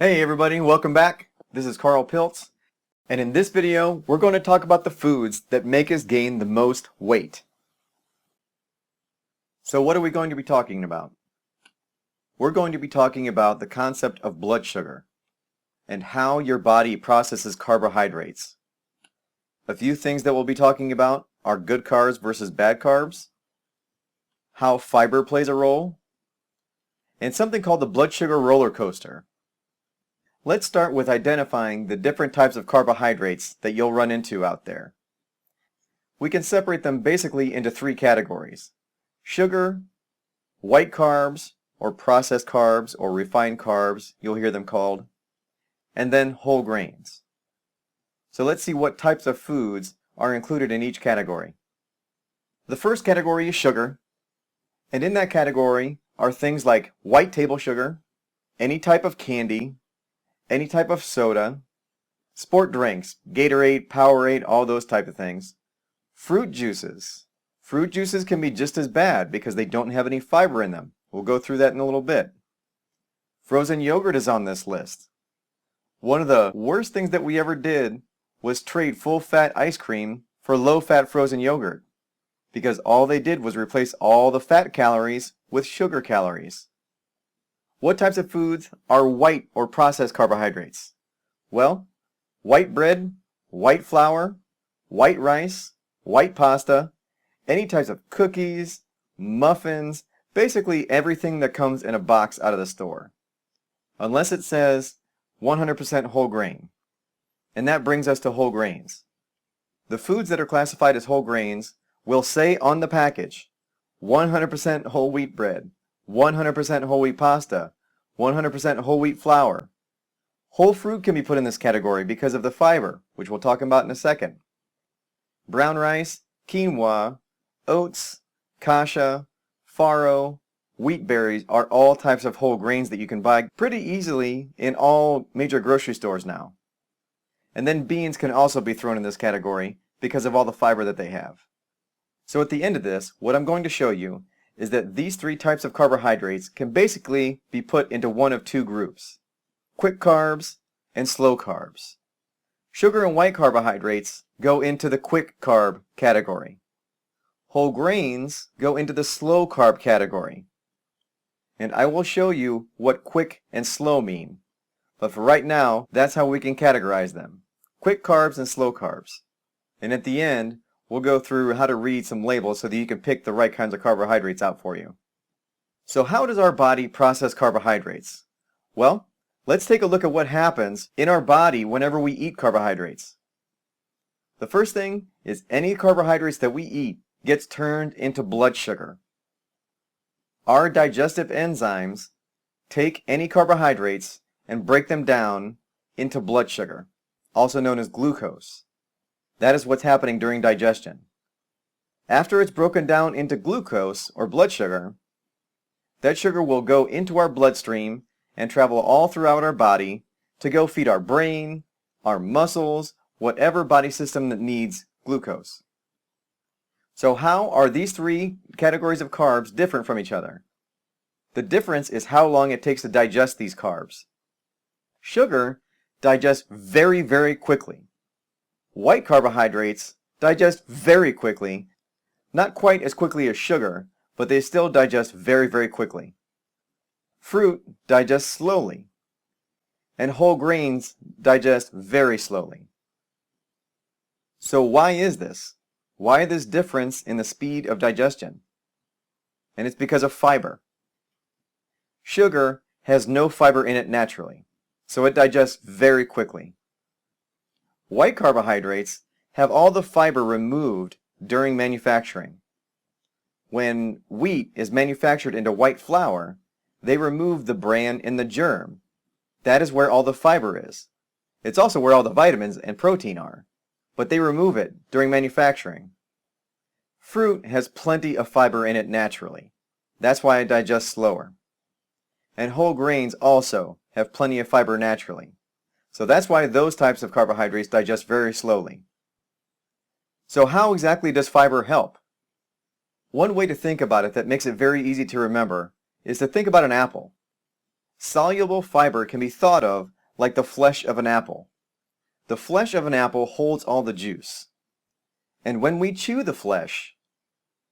Hey everybody, welcome back. This is Carl Piltz, and in this video we're going to talk about the foods that make us gain the most weight. So what are we going to be talking about? We're going to be talking about the concept of blood sugar and how your body processes carbohydrates. A few things that we'll be talking about are good carbs versus bad carbs, how fiber plays a role, and something called the blood sugar roller coaster. Let's start with identifying the different types of carbohydrates that you'll run into out there. We can separate them basically into three categories: sugar, white carbs, or processed carbs, or refined carbs, you'll hear them called, and then whole grains. So let's see what types of foods are included in each category. The first category is sugar, and in that category are things like white table sugar, any type of candy, any type of soda, sport drinks, Gatorade, Powerade, all those type of things. Fruit juices. Fruit juices can be just as bad because they don't have any fiber in them. We'll go through that in a little bit. Frozen yogurt is on this list. One of the worst things that we ever did was trade full-fat ice cream for low-fat frozen yogurt, because all they did was replace all the fat calories with sugar calories. What types of foods are white or processed carbohydrates? Well, white bread, white flour, white rice, white pasta, any types of cookies, muffins, basically everything that comes in a box out of the store. Unless it says 100% whole grain. And that brings us to whole grains. The foods that are classified as whole grains will say on the package 100% whole wheat bread, 100% whole wheat pasta, 100% whole wheat flour. Whole fruit can be put in this category because of the fiber, which we'll talk about in a second. Brown rice, quinoa, oats, kasha, farro, wheat berries are all types of whole grains that you can buy pretty easily in all major grocery stores now. And then beans can also be thrown in this category because of all the fiber that they have. So at the end of this, what I'm going to show you is that these three types of carbohydrates can basically be put into one of two groups: quick carbs and slow carbs. Sugar and white carbohydrates go into the quick carb category. Whole grains go into the slow carb category. And I will show you what quick and slow mean. But for right now, that's how we can categorize them: quick carbs and slow carbs. And at the end, we'll go through how to read some labels so that you can pick the right kinds of carbohydrates out for you. So how does our body process carbohydrates? Well, let's take a look at what happens in our body whenever we eat carbohydrates. The first thing is any carbohydrates that we eat gets turned into blood sugar. Our digestive enzymes take any carbohydrates and break them down into blood sugar, also known as glucose. That is what's happening during digestion. After it's broken down into glucose, or blood sugar, that sugar will go into our bloodstream and travel all throughout our body to go feed our brain, our muscles, whatever body system that needs glucose. So how are these three categories of carbs different from each other? The difference is how long it takes to digest these carbs. Sugar digests very, very quickly. White carbohydrates digest very quickly, not quite as quickly as sugar, but they still digest very, very quickly. Fruit digests slowly, and whole grains digest very slowly. So why is this? Why this difference in the speed of digestion? And it's because of fiber. Sugar has no fiber in it naturally, so it digests very quickly. White carbohydrates have all the fiber removed during manufacturing. When wheat is manufactured into white flour, they remove the bran and the germ. That is where all the fiber is. It's also where all the vitamins and protein are, but they remove it during manufacturing. Fruit has plenty of fiber in it naturally. That's why it digests slower. And whole grains also have plenty of fiber naturally. So that's why those types of carbohydrates digest very slowly. So how exactly does fiber help? One way to think about it that makes it very easy to remember is to think about an apple. Soluble fiber can be thought of like the flesh of an apple. The flesh of an apple holds all the juice. And when we chew the flesh,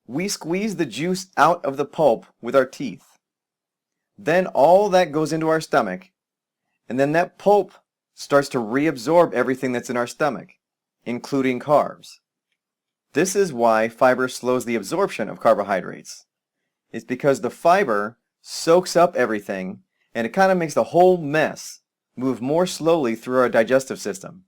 we squeeze the juice out of the pulp with our teeth. Then all that goes into our stomach, and then that pulp starts to reabsorb everything that's in our stomach, including carbs. This is why fiber slows the absorption of carbohydrates. It's because the fiber soaks up everything, and it kind of makes the whole mess move more slowly through our digestive system.